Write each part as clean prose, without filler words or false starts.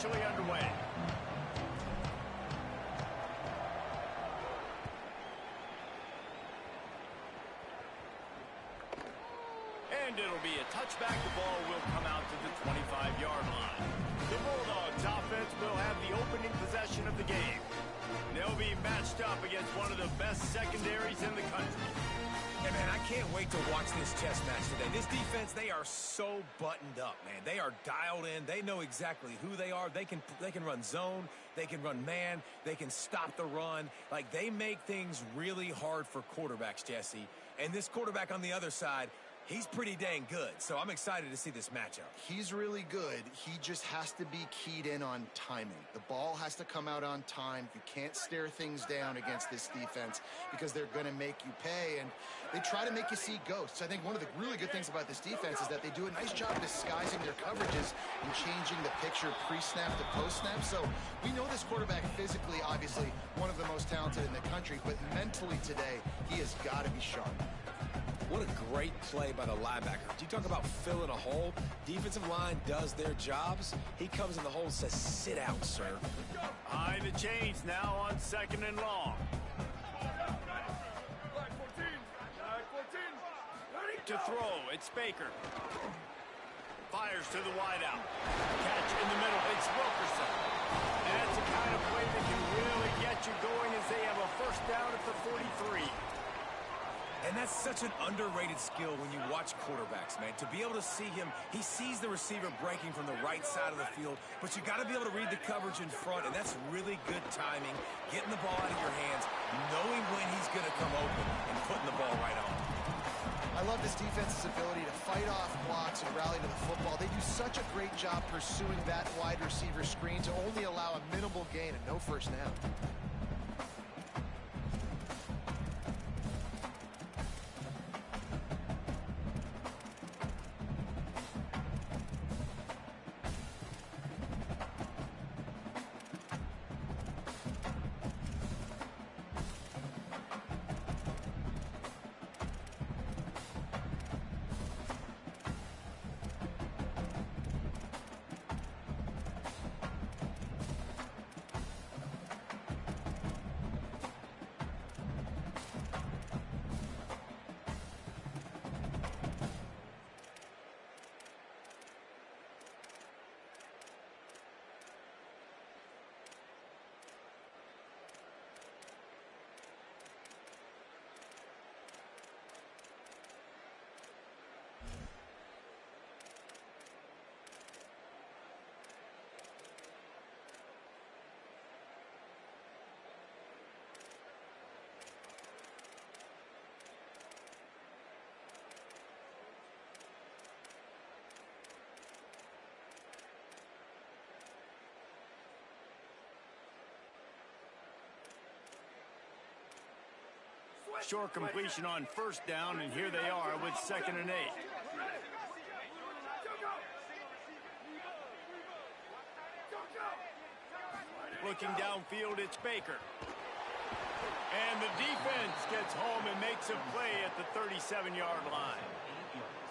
officially underway. And it'll be a touchback. The ball will come out to the 25-yard line. The Bulldogs offense will have the opening possession of the game. They'll be matched up against one of the best secondaries in the country. Hey, man, I can't wait to watch this chess match today. This defense, they are so buttoned up, man. They are dialed in. They know exactly who they are. They can run zone. They can run man. They can stop the run. Like, they make things really hard for quarterbacks, Jesse. And this quarterback on the other side, he's pretty dang good, so I'm excited to see this matchup. He's really good. He just has to be keyed in on timing. The ball has to come out on time. You can't stare things down against this defense because they're going to make you pay, and they try to make you see ghosts. I think one of the really good things about this defense is that they do a nice job disguising their coverages and changing the picture pre-snap to post-snap. So we know this quarterback physically, obviously, one of the most talented in the country, but mentally today, he has got to be sharp. What a great play by the linebacker. You talk about filling a hole. Defensive line does their jobs. He comes in the hole and says, sit out, sir. Behind the chains now on 2nd and long. To throw, it's Baker. Fires to the wideout. Catch in the middle, it's Wilkerson. And that's the kind of play that can really get you going as they have a first down at the 43. And that's such an underrated skill when you watch quarterbacks, man. To be able to see him, he sees the receiver breaking from the right side of the field, but you got to be able to read the coverage in front, and that's really good timing, getting the ball out of your hands, knowing when he's going to come open, and putting the ball right on. I love this defense's ability to fight off blocks and rally to the football. They do such a great job pursuing that wide receiver screen to only allow a minimal gain and no first down. Short completion on first down, and here they are with 2nd and 8. Looking downfield, it's Baker. And the defense gets home and makes a play at the 37-yard line.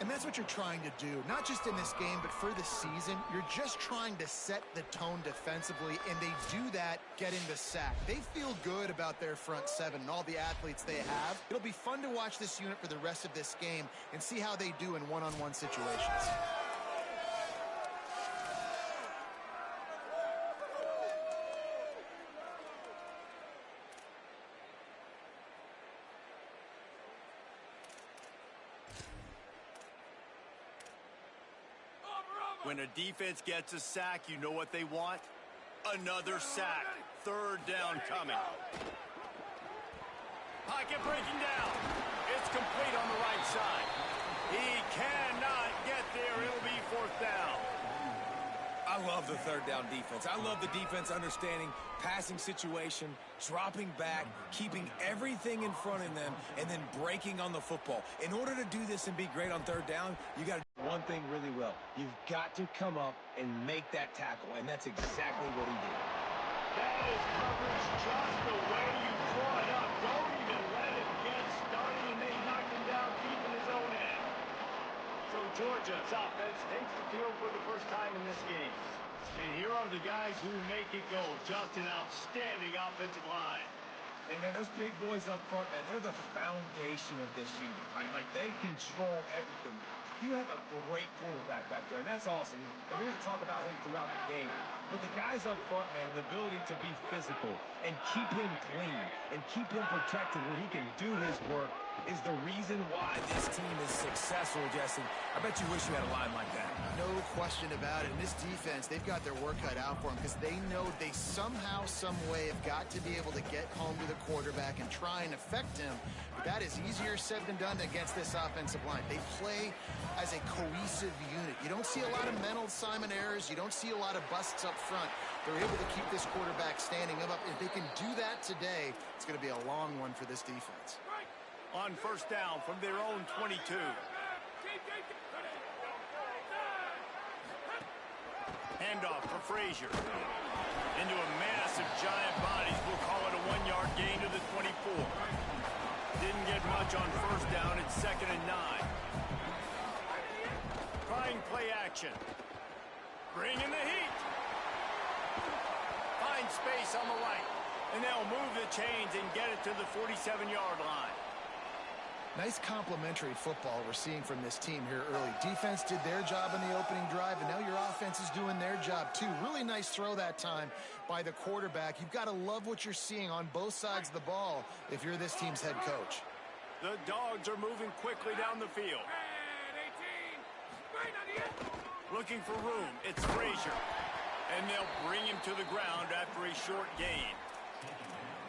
And that's what you're trying to do, not just in this game, but for the season. You're just trying to set the tone defensively, and they do that getting the sack. They feel good about their front seven and all the athletes they have. It'll be fun to watch this unit for the rest of this game and see how they do in one-on-one situations. When a defense gets a sack, you know what they want? Another sack. 3rd down coming. Pocket breaking down. It's complete on the right side. He cannot get there. It'll be 4th down. I love the 3rd down defense. I love the defense understanding passing situation, dropping back, keeping everything in front of them, and then breaking on the football. In order to do this and be great on 3rd down, you got to do one thing really well. You've got to come up and make that tackle, and that's exactly what he did. That is coverage just the way you draw it up. Don't even let it get started, and they knocked him down deep in his own end. So Jordan, Georgia's offense takes the field for the first time in this game. And here are the guys who make it go. Just an outstanding offensive line. And man, those big boys up front, man, they're the foundation of this unit, right? Like, they control everything. You have a great quarterback back there, and that's awesome. And we're going to talk about him throughout the game. But the guys up front, man, the ability to be physical and keep him clean and keep him protected where he can do his work is the reason why this team is successful, Jesse. I bet you wish you had a line like that. No question about it. And this defense, they've got their work cut out for them because they know they somehow, some way have got to be able to get home to the quarterback and try and affect him. But that is easier said than done against this offensive line. They play as a cohesive unit. You don't see a lot of mental Simon errors. You don't see a lot of busts up front. They're able to keep this quarterback standing up. If they can do that today, it's going to be a long one for this defense. On first down from their own 22. Handoff for Frazier. Into a massive giant bodies. We'll call it a 1-yard gain to the 24. Didn't get much on first down. It's 2nd and 9. Trying play action. Bring in the heat. Find space on the right. And they'll move the chains and get it to the 47-yard line. Nice complementary football we're seeing from this team here early. Defense did their job in the opening drive, and now your offense is doing their job too. Really nice throw that time by the quarterback. You've got to love what you're seeing on both sides of the ball if you're this team's head coach. The Dogs are moving quickly down the field. Looking for room. It's Frazier. And they'll bring him to the ground after a short gain.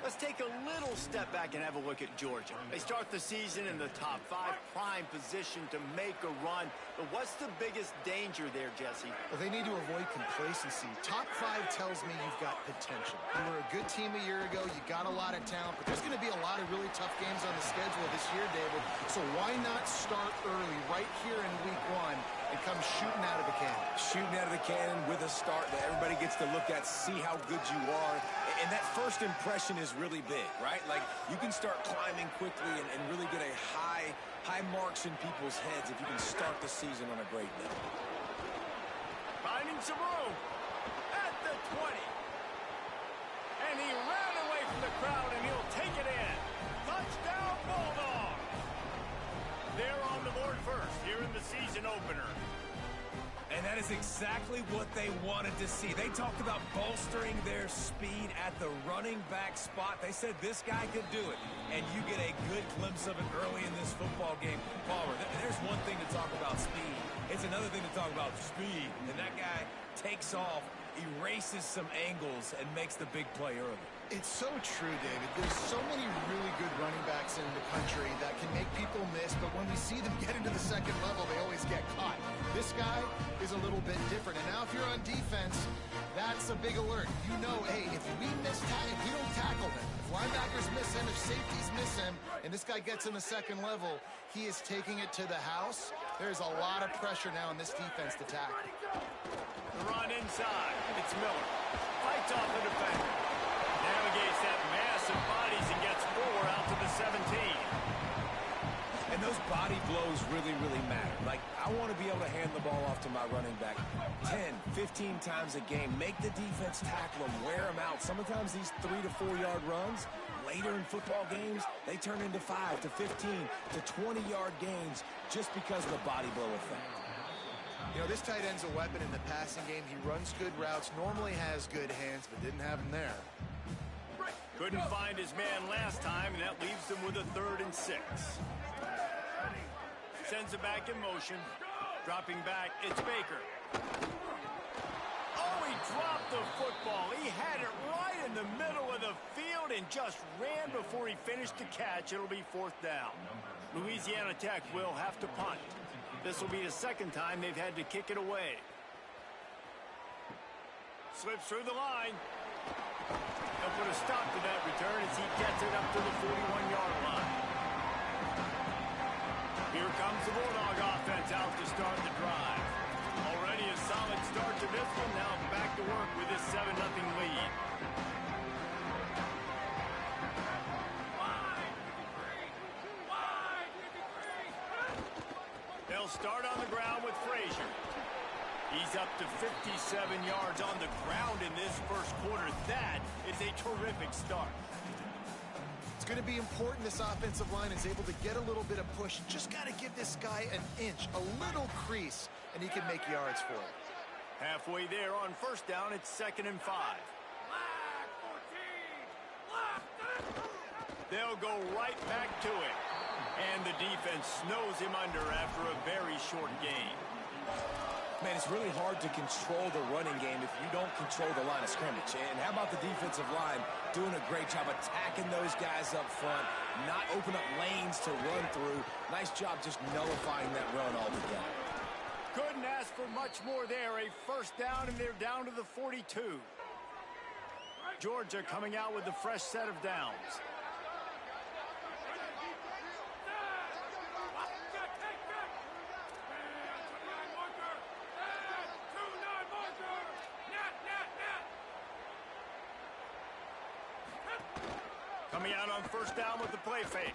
Let's take a little step back and have a look at Georgia. They start the season in the top 5, prime position to make a run. But what's the biggest danger there, Jesse? Well, they need to avoid complacency. Top 5 tells me you've got potential. You were a good team a year ago. You got a lot of talent. But there's going to be a lot of really tough games on the schedule this year, David. So why not start early right here in week 1 and come shooting out of the cannon? Shooting out of the cannon with a start that everybody gets to look at, see how good you are. And that first impression is really big, right? Like, you can start climbing quickly and really get a high marks in people's heads if you can start the season on a great note. Finding some room at the 20. And he ran away from the crowd, and he'll take it in. Touchdown, Bulldogs! They're on the board first here in the season opener. And that is exactly what they wanted to see. They talked about bolstering their speed at the running back spot. They said this guy could do it. And you get a good glimpse of it early in this football game. Palmer, there's one thing to talk about speed. It's another thing to talk about speed. And that guy takes off, erases some angles, and makes the big play early. It's so true, David. There's so many really good running backs in the country that can make people miss, but when we see them get into the second level, they always get caught. This guy is a little bit different. And now if you're on defense, that's a big alert. You know, hey, if we don't tackle him, if linebackers miss him, if safeties miss him, and this guy gets in the second level, he is taking it to the house. There's a lot of pressure now in this defense to tackle. The run inside. It's Miller. Fights off the defender. Navigates that massive bodies and gets 4 out to the 17. And those body blows really, really matter. Like, I want to be able to hand the ball off to my running back 10, 15 times a game. Make the defense tackle them, wear them out. Sometimes these 3 to 4 yard runs, later in football games, they turn into 5 to 15 to 20 yard gains just because of the body blow effect. You know, this tight end's a weapon in the passing game. He runs good routes, normally has good hands, but didn't have him there. Couldn't find his man last time, and that leaves them with a 3rd and 6. Sends it back in motion. Dropping back, it's Baker. Oh, he dropped the football. He had it right in the middle of the field and just ran before he finished the catch. It'll be 4th down. Louisiana Tech will have to punt. This will be the 2nd time they've had to kick it away. Slips through the line. They'll put a stop to that return as he gets it up to the 41-yard line. Here comes the Bulldog offense out to start the drive. Already a solid start to this one. Now back to work with this 7-0 lead. They'll They'll start on the ground with Frazier. He's up to 57 yards on the ground in this first quarter. That is a terrific start. It's going to be important this offensive line is able to get a little bit of push. Just got to give this guy an inch, a little crease, and he can make yards for it. Halfway there on first down, it's 2nd and 5. They'll go right back to it. And the defense snows him under after a very short game. Man, it's really hard to control the running game if you don't control the line of scrimmage. And how about the defensive line doing a great job attacking those guys up front, not open up lanes to run through. Nice job just nullifying that run altogether. Couldn't ask for much more there. A first down, and they're down to the 42. Georgia coming out with a fresh set of downs. Coming out on first down with the play fake.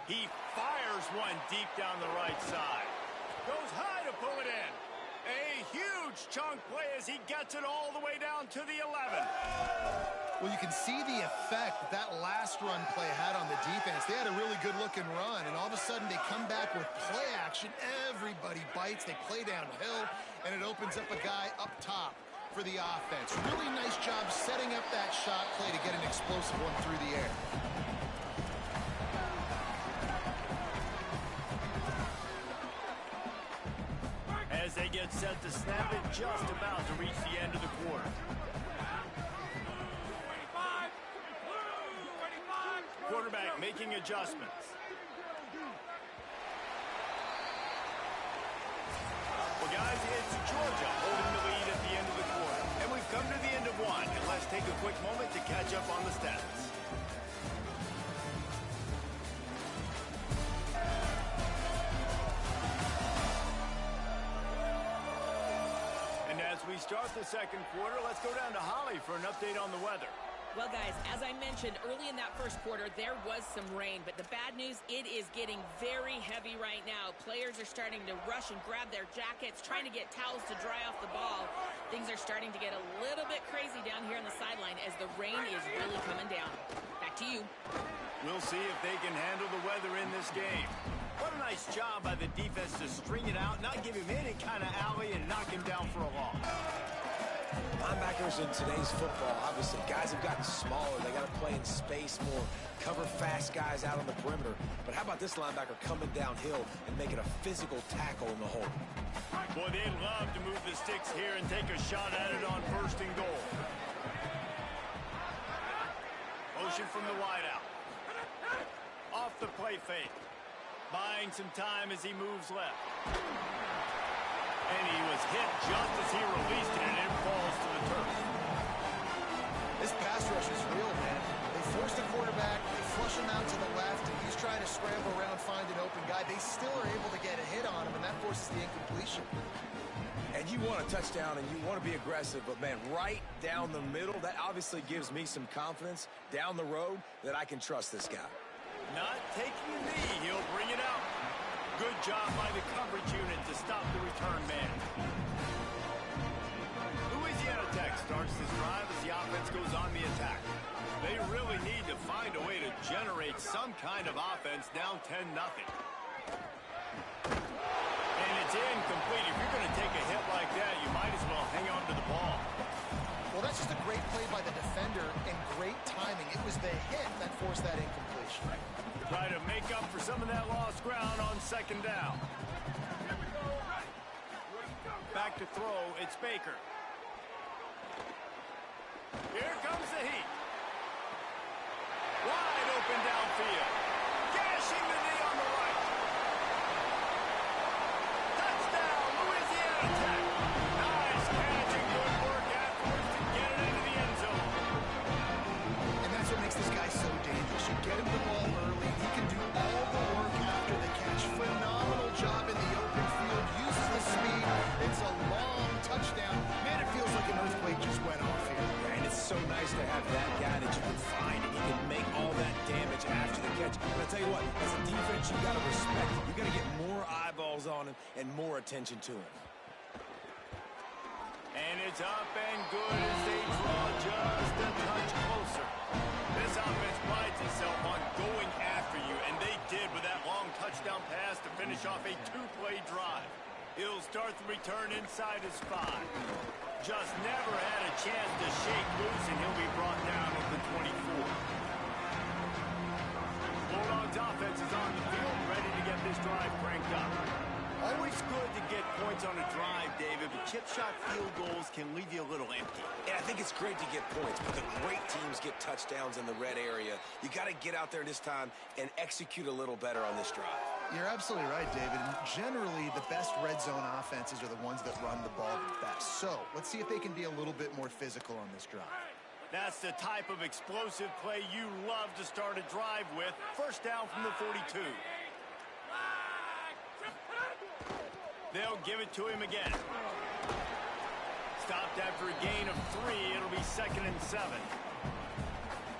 He fires one deep down the right side. Goes high to pull it in. A huge chunk play as he gets it all the way down to the 11. Well, you can see the effect that last run play had on the defense. They had a really good-looking run, and all of a sudden they come back with play action. Everybody bites. They play downhill, and it opens up a guy up top for the offense. Really nice job setting up that shot play to get an explosive one through the air. As they get set to snap it, just about to reach the end of the quarter. Quarterback making adjustments. Well, guys, it's Georgia holding the lead at the end of the quarter. And we've come to the end of one. And let's take a quick moment to catch up on the stats. And as we start the second quarter, let's go down to Holly for an update on the weather. Well, guys, as I mentioned, early in that first quarter, there was some rain. But the bad news, it is getting very heavy right now. Players are starting to rush and grab their jackets, trying to get towels to dry off the ball. Things are starting to get a little bit crazy down here on the sideline as the rain is really coming down. Back to you. We'll see if they can handle the weather in this game. What a nice job by the defense to string it out, not give him any kind of alley, and knock him down for a loss. Linebackers in today's football, obviously, guys have gotten smaller. They got to play in space more, cover fast guys out on the perimeter. But how about this linebacker coming downhill and making a physical tackle in the hole? Boy, they'd love to move the sticks here and take a shot at it on 1st and goal. Motion from the wideout. Off the play fake. Buying some time as he moves left. And he was hit just as he released it, and it falls to the turf. This pass rush is real, man. They force the quarterback, they flush him out to the left, and he's trying to scramble around, find an open guy. They still are able to get a hit on him, and that forces the incompletion. And you want a touchdown, and you want to be aggressive, but, man, right down the middle, that obviously gives me some confidence down the road that I can trust this guy. Not taking a knee, he'll bring it out. Good job by the coverage unit to stop the return man. Louisiana Tech starts this drive as the offense goes on the attack. They really need to find a way to generate some kind of offense down 10-0. And it's incomplete. If you're going to take a hit like that, you might as well hang on to the ball. Well, that's just a great play by the defender and great timing. It was the hit that forced that incompletion. Try to make up for some of that lost ground on 2nd down. Back to throw, it's Baker. Here comes the heat. Wide open downfield. Gashing the knee on the right. Touchdown, Louisiana Tech. Nice catch and good work afterwards to get it into the end zone. And that's what makes this guy so dangerous. You get him the ball early, he can do all the work after the catch. Phenomenal job in the open field, uses the speed. It's a long touchdown. Man, it feels like an earthquake just went off here. And it's so nice to have that guy that you can find, and he can make all that damage after the catch. But I tell you what, as a defense, you got to respect it. You got to get more eyeballs on him him and more attention to him. And it's up and good as they draw just a touch closer. This offense prides itself on going after you, and they did with that long touchdown pass to finish off a two-play drive. He'll start the return inside his 5. Just never had a chance to shake loose, and he'll be brought down at the 24. Bulldogs offense is on the field, ready to get this drive cranked up. Always good to get points on a drive, David, but chip shot field goals can leave you a little empty. And I think it's great to get points, but the great teams get touchdowns in the red area. You got to get out there this time and execute a little better on this drive. You're absolutely right, David. And generally, the best red zone offenses are the ones that run the ball the best. So let's see if they can be a little bit more physical on this drive. That's the type of explosive play you love to start a drive with. First down from the 42. They'll give it to him again. Stopped after a gain of 3. It'll be 2nd and 7.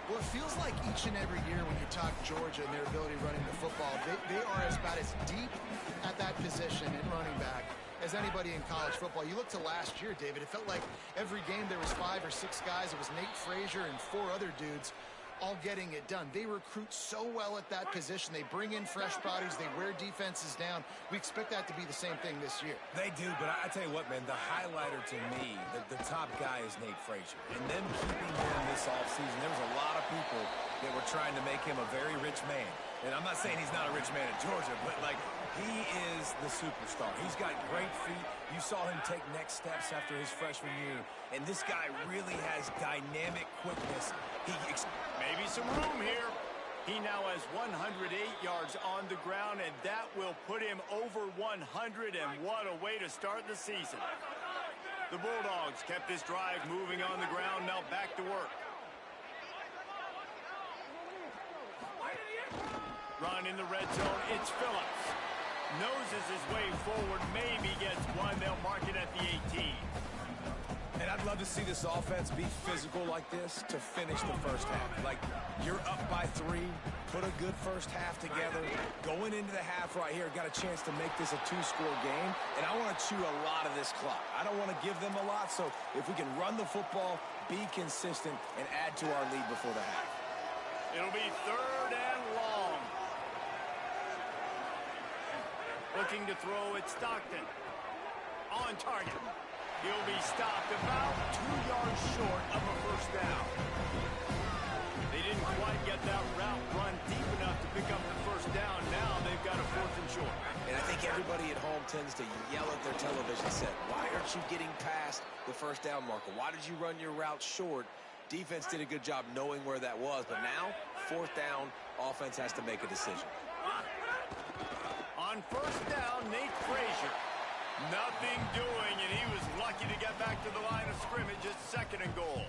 Well, it feels like each and every year when you talk Georgia and their ability running the football, they are about as deep at that position in running back as anybody in college football. You look to last year, David, it felt like every game there was 5 or 6 guys. It was Nate Frazier and 4 other dudes all getting it done. They recruit so well at that position. They bring in fresh bodies. They wear defenses down. We expect that to be the same thing this year. They do, but I tell you what, man, the highlighter to me, the top guy is Nate Frazier. And them keeping him this offseason, there was a lot of people that were trying to make him a very rich man. And I'm not saying he's not a rich man in Georgia, but, like, he is the superstar. He's got great feet. You saw him take next steps after his freshman year. And this guy really has dynamic quickness. Maybe some room here. He now has 108 yards on the ground, and that will put him over 100, and what a way to start the season. The Bulldogs kept this drive moving on the ground, now back to work. Run in the red zone, it's Phillips. Noses his way forward, maybe gets one. They'll mark it at the 18. And I'd love to see this offense be physical like this to finish the first half. Like, you're up by 3, put a good first half together. Going into the half right here, got a chance to make this a 2-score game, and I want to chew a lot of this clock. I don't want to give them a lot, so if we can run the football, be consistent, and add to our lead before the half. It'll be 3rd and long. Looking to throw it, Stockton. On target. He'll be stopped about 2 yards short of a first down. They didn't quite get that route run deep enough to pick up the first down. Now they've got a 4th and short. And I think everybody at home tends to yell at their television set, why aren't you getting past the first down marker? Why did you run your route short? Defense did a good job knowing where that was, but now, 4th down, offense has to make a decision. On first down, Nate Frazier. Nothing doing, and he was lucky to get back to the line of scrimmage at 2nd and goal.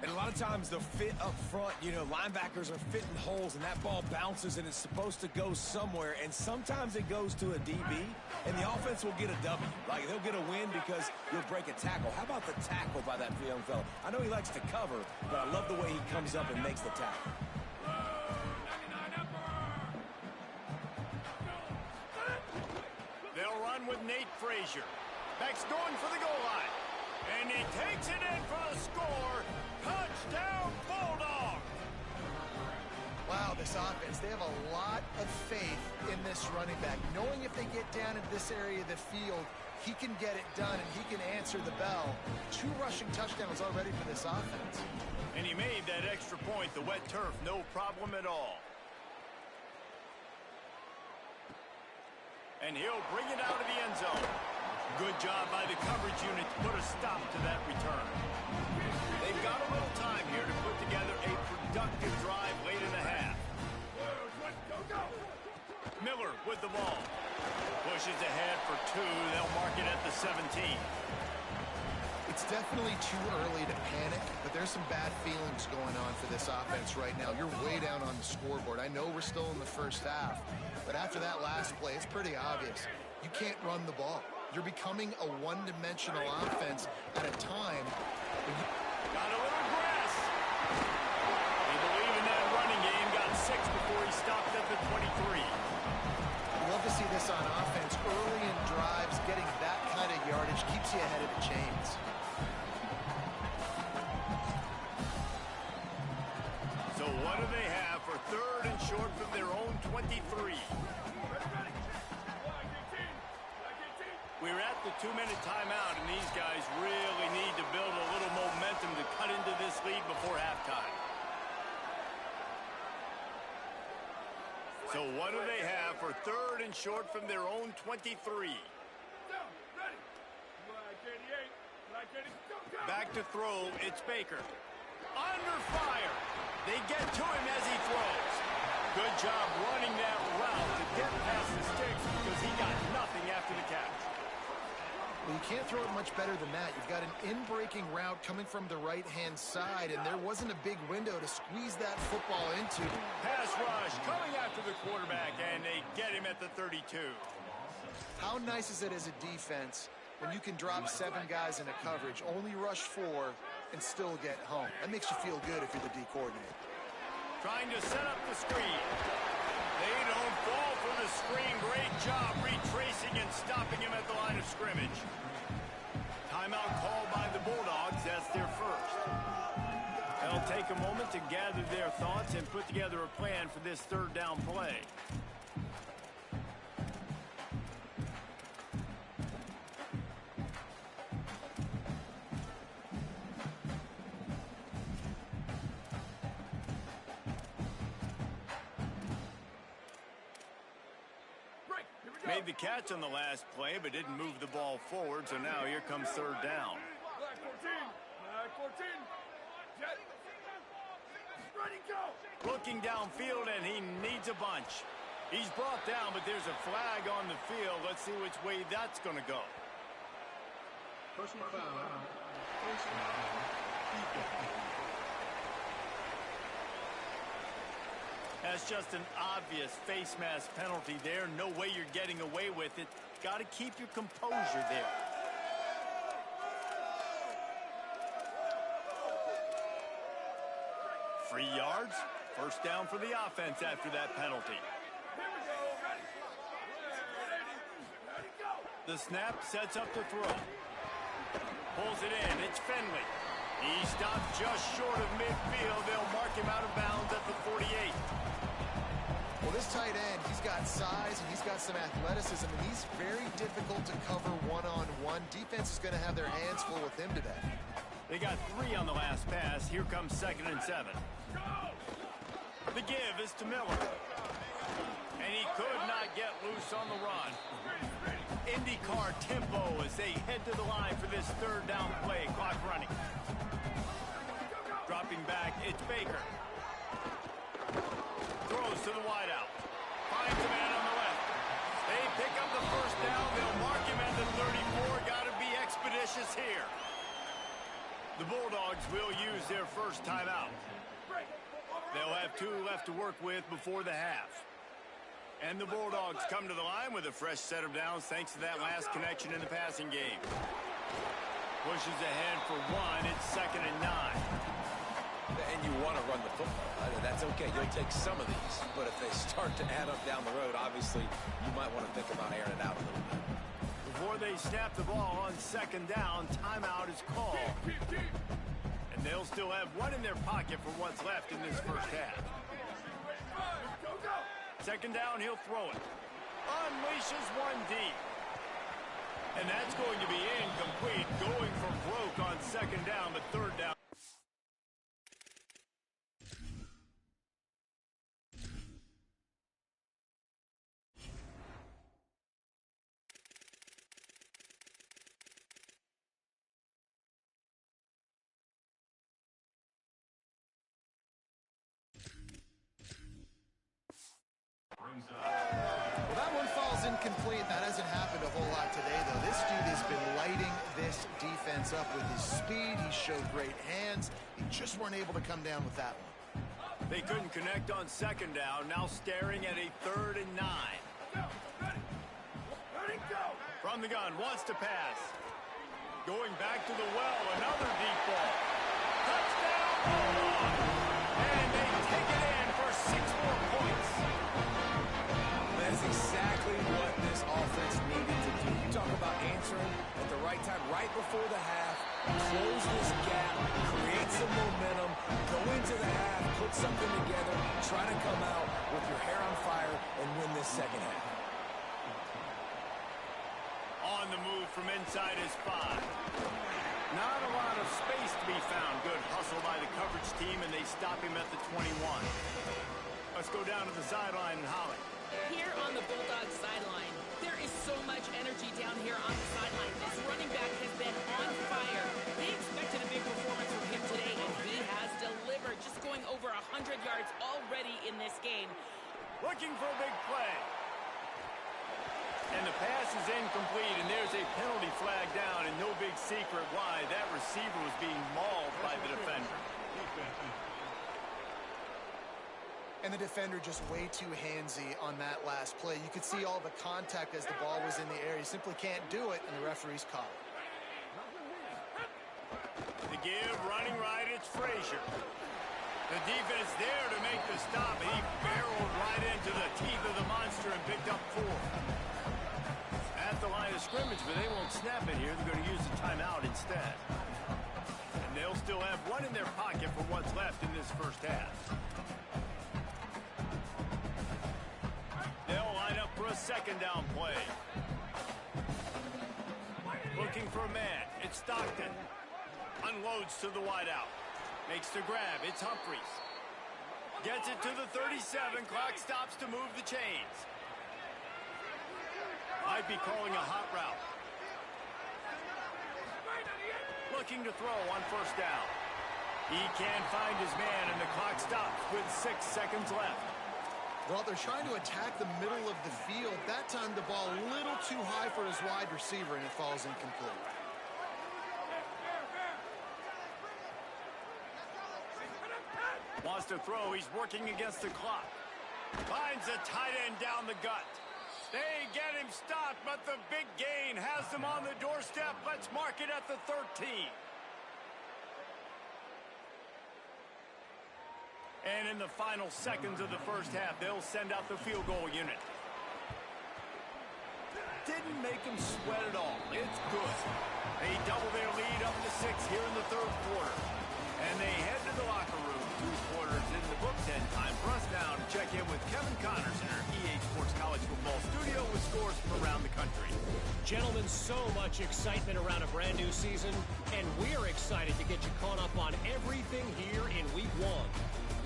And a lot of times the fit up front, you know, linebackers are fitting holes, and that ball bounces, and it's supposed to go somewhere, and sometimes it goes to a DB, and the offense will get a W. Like, they'll get a win because you'll break a tackle. How about the tackle by that young fella? I know he likes to cover, but I love the way he comes up and makes the tackle. They'll run with Nate Frazier. Beck's going for the goal line. And he takes it in for the score. Touchdown, Bulldog! Wow, this offense, they have a lot of faith in this running back. Knowing if they get down into this area of the field, he can get it done and he can answer the bell. 2 rushing touchdowns already for this offense. And he made that extra point. The wet turf, no problem at all. And he'll bring it out of the end zone. Good job by the coverage unit to put a stop to that return. They've got a little time here to put together a productive drive late in the half. Miller with the ball. Pushes ahead for 2. They'll mark it at the 17. It's definitely too early to panic, but there's some bad feelings going on for this offense right now. You're way down on the scoreboard. I know we're still in the first half, but after that last play, it's pretty obvious. You can't run the ball. You're becoming a one-dimensional offense at a time. Got a little grass. They believe in that running game. Got 6 before he stopped at the 23. I'd love to see this on offense early what do they have for third and short from their own 23? We're at the 2-minute timeout, and these guys really need to build a little momentum to cut into this lead before halftime. So what do they have for third and short from their own 23? Back to throw, it's Baker. Under fire. They get to him as he throws. Good job running that route to get past the sticks because he got nothing after the catch. Well, you can't throw it much better than that. You've got an in-breaking route coming from the right-hand side, and there wasn't a big window to squeeze that football into. Pass rush coming after the quarterback, and they get him at the 32. How nice is it as a defense when you can drop 7 guys into coverage, only rush 4, and still get home? That makes you feel good if you're the D coordinator. Trying to set up the screen. They don't fall for the screen. Great job retracing and stopping him at the line of scrimmage. Timeout called by the Bulldogs. That's their first. They'll take a moment to gather their thoughts and put together a plan for this third down play. Made the catch on the last play, but didn't move the ball forward, so now here comes third down. Looking downfield, and he needs a bunch. He's brought down, but there's a flag on the field. Let's see which way that's going to go. Personal foul. Personal foul. That's just an obvious face mask penalty there. No way you're getting away with it. Got to keep your composure there. Free yards. First down for the offense after that penalty. The snap sets up the throw. Pulls it in. It's Finley. He stopped just short of midfield. They'll mark him out of bounds at the 48. Well, this tight end, he's got size and he's got some athleticism, and he's very difficult to cover one-on-one. Defense is going to have their hands full with him today. They got 3 on the last pass. Here comes 2nd and 7. The give is to Miller. And he could not get loose on the run. IndyCar tempo as they head to the line for this third down play. Clock running. Dropping back, it's Baker. Throws to the wideout. Finds a man on the left. They pick up the first down. They'll mark him at the 34. Got to be expeditious here. The Bulldogs will use their first timeout. They'll have 2 left to work with before the half. And the Bulldogs come to the line with a fresh set of downs thanks to that last connection in the passing game. Pushes ahead for 1. It's 2nd and 9. And you want to run the football. That's okay. You'll take some of these. But if they start to add up down the road, obviously, you might want to think about airing it out a little bit. Before they snap the ball on 2nd down, timeout is called. And they'll still have 1 in their pocket for what's left in this first half. 2nd down, he'll throw it. Unleashes 1 deep. And that's going to be incomplete. Going for broke on 2nd down, but 3rd down. Well, that one falls incomplete. That hasn't happened a whole lot today, though. This dude has been lighting this defense up with his speed. He showed great hands. He just weren't able to come down with that one. They couldn't connect on 2nd down. Now staring at a 3rd and 9. From the gun, wants to pass. Going back to the well, another deep ball. Touchdown, Bulldogs! And they take it in for 6 more points. That's exactly what this offense needed to do. You talk about answering at the right time, right before the half, close this gap, create some momentum, go into the half, put something in together, try to come out with your hair on fire and win this second half. On the move from inside his 5. Not a lot of space to be found. Good hustle by the coverage team, and they stop him at the 21. Let's go down to the sideline and Holly. Here on the Bulldogs sideline, there is so much energy down here on the sideline. This running back has been on fire. They expected a big performance from him today, and he has delivered, just going over 100 yards already in this game. Looking for a big play. And the pass is incomplete, and there's a penalty flag down, and no big secret why. That receiver was being mauled by the defender. And the defender just way too handsy on that last play. You could see all the contact as the ball was in the air. You simply can't do it, and the referee's caught it. The give, running right, it's Frazier. The defense there to make the stop, and he barreled right into the teeth of the monster and picked up 4. At the line of scrimmage, but they won't snap it here. They're going to use the timeout instead. And they'll still have one in their pocket for what's left in this first half. They'll line up for a second down play. Looking for a man. It's Stockton. Unloads to the wideout. Makes the grab. It's Humphries. Gets it to the 37. Clock stops to move the chains. Might be calling a hot route. Looking to throw on first down. He can't find his man, and the clock stops with 6 seconds left. Well, they're trying to attack the middle of the field. That time the ball a little too high for his wide receiver, and it falls incomplete. Wants to throw. He's working against the clock. Finds a tight end down the gut. They get him stopped, but the big gain has them on the doorstep. Let's mark it at the 13. And in the final seconds of the first half, they'll send out the field goal unit. Didn't make them sweat at all. It's good. They double their lead up to 6 here in the third quarter. And they head to the locker room. 2 quarters in the books, and time for us now to check in with Kevin Connors in our EA Sports College Football studio with scores from around the country. Gentlemen, so much excitement around a brand new season, and we're excited to get you caught up on everything here in Week 1.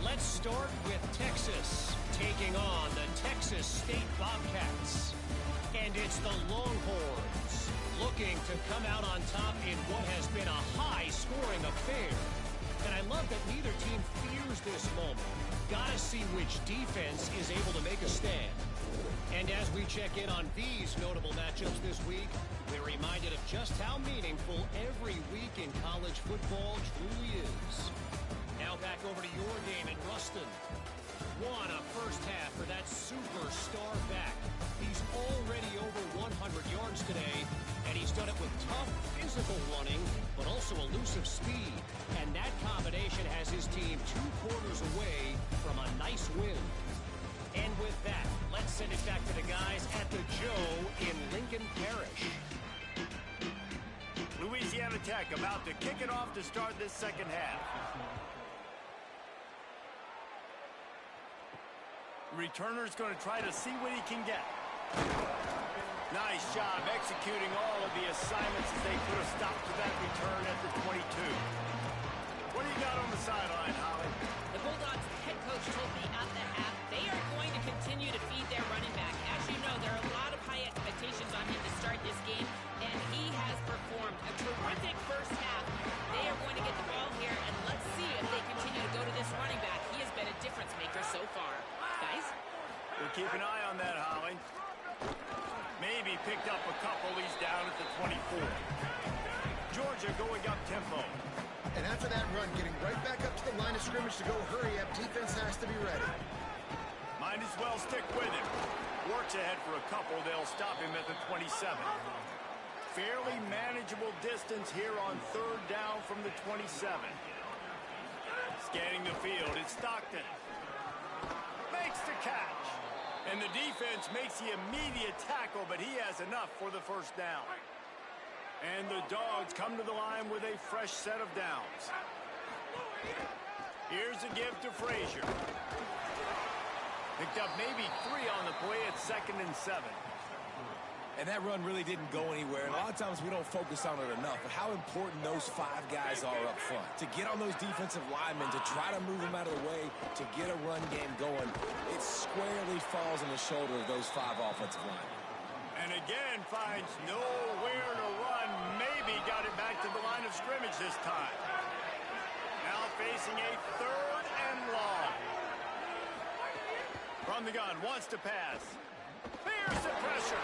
Let's start with Texas, taking on the Texas State Bobcats. And it's the Longhorns, looking to come out on top in what has been a high-scoring affair. And I love that neither team fears this moment. Gotta see which defense is able to make a stand. And as we check in on these notable matchups this week, we're reminded of just how meaningful every week in college football truly is. Now back over to your game in Ruston. What a first half for that superstar back. He's already over 100 yards today, and he's done it with tough physical running, but also elusive speed. And that combination has his team 2 quarters away from a nice win. And with that, let's send it back to the guys at the Joe in Lincoln Parish. Louisiana Tech about to kick it off to start this second half. Returner's going to try to see what he can get. Nice job executing all of the assignments as they put a stop to that return at the 22. What do you got on the sideline, Holly? The Bulldogs head coach told me at the half they are going to continue to feed their running back. As you know, there are a lot of high expectations on him to start this game, and he has performed a terrific first half. They are going to get the ball here, and let's see if they continue to go to this running back. He has been a difference maker so far. Guys? We'll keep an eye on that, Holly. Maybe picked up a couple. He's down at the 24. Georgia going up tempo. And after that run, getting right back up to the line of scrimmage to go hurry up, defense has to be ready. Might as well stick with him. Works ahead for a couple. They'll stop him at the 27. Fairly manageable distance here on third down from the 27. Scanning the field, it's Stockton. Makes the catch. And the defense makes the immediate tackle, but he has enough for the first down. And the Dogs come to the line with a fresh set of downs. Here's a give to Frazier. Picked up maybe 3 on the play at 2nd and 7. And that run really didn't go anywhere. And a lot of times we don't focus on it enough. But how important those 5 guys are up front. To get on those defensive linemen, to try to move them out of the way, to get a run game going, it squarely falls on the shoulder of those 5 offensive linemen. And again finds nowhere to run. Maybe got it back to the line of scrimmage this time. Now facing a 3rd and long. From the gun, wants to pass. Fears the pressure.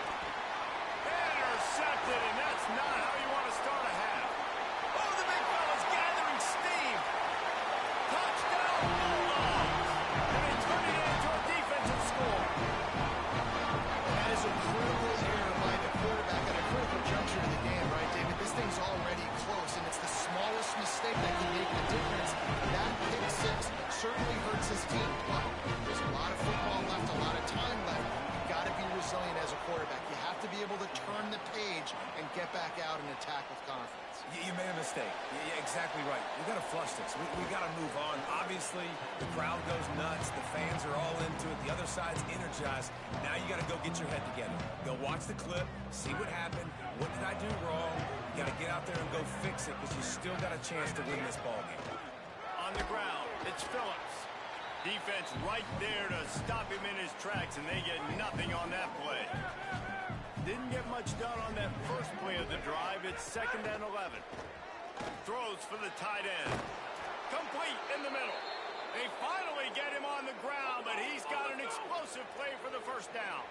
Intercepted, and that's not how you want to start a half. Oh, the big fella's gathering steam. Touchdown, Bulldogs. And they turn it into a defensive score. That is a critical error by the quarterback at a critical juncture in the game, right, David? This thing's already close, and it's the smallest mistake that can make the difference. That pick 6 certainly hurts his team, but there's a lot of football left, a lot of time left. You've got to be resilient as a quarterback. You have to be able to turn the page and get back out and attack with confidence. You made a mistake. Yeah, exactly right. We got to flush this. We got to move on. Obviously, the crowd goes nuts. The fans are all into it. The other side's energized. Now you got to go get your head together. Go watch the clip, see what happened. What did I do wrong? You got to get out there and go fix it because you still got a chance to win this ball game. On the ground, it's Phillips. Defense right there to stop him in his tracks, and they get nothing on that play. Didn't get much done on that first play of the drive. It's 2nd and 11. Throws for the tight end. Complete in the middle. They finally get him on the ground, but he's got an explosive play for the first down.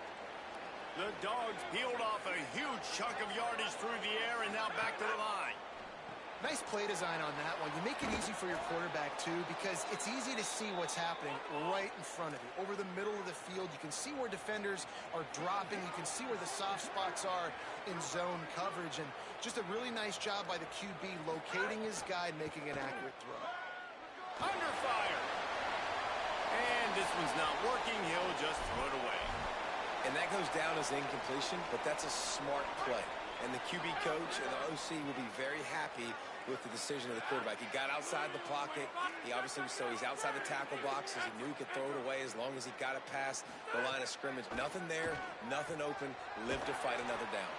The Dogs peeled off a huge chunk of yardage through the air and now back to the line. Nice play design on that one. You make it easy for your quarterback, too, because it's easy to see what's happening right in front of you. Over the middle of the field, you can see where defenders are dropping. You can see where the soft spots are in zone coverage. And just a really nice job by the QB locating his guy and making an accurate throw. Under fire. And this one's not working. He'll just throw it away. And that goes down as incompletion, but that's a smart play. And the QB coach and the OC will be very happy with the decision of the quarterback. He got outside the pocket. He obviously was he's outside the tackle boxes. He knew he could throw it away as long as he got it past the line of scrimmage. Nothing there, nothing open. Live to fight another down.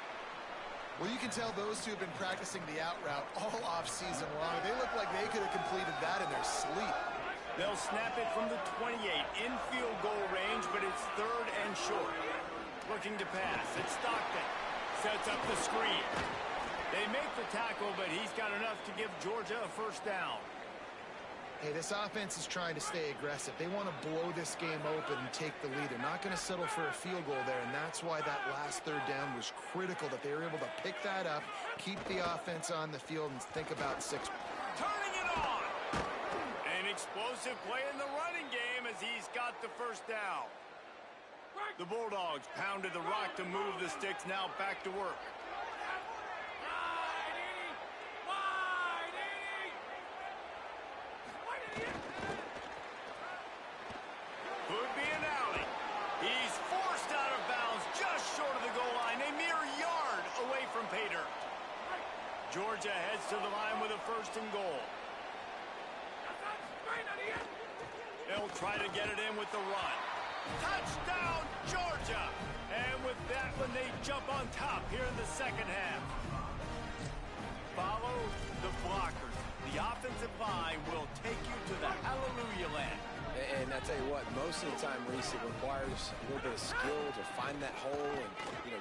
Well, you can tell those two have been practicing the out route all off-season long. They look like they could have completed that in their sleep. They'll snap it from the 28 in field goal range, but it's 3rd and short. Looking to pass. It's Stockton. Sets up the screen. They make the tackle, but he's got enough to give Georgia a first down. Hey, this offense is trying to stay aggressive. They want to blow this game open and take the lead. They're not going to settle for a field goal there, and that's why that last 3rd down was critical, that they were able to pick that up, keep the offense on the field, and think about 6. Turning it on. An explosive play in the running game as he's got the first down. The Bulldogs pounded the rock to move the sticks, now back to work. Could be an alley. He's forced out of bounds just short of the goal line, a mere yard away from pay dirt. Georgia heads to the line with a 1st and goal. They'll try to get it in with the run. Touchdown, Georgia! And with that one, they jump on top here in the 2nd half. Follow the blockers. The offensive line will take you to the hallelujah land. And I tell you what, most of the time, Reese, it requires a little bit of skill to find that hole and,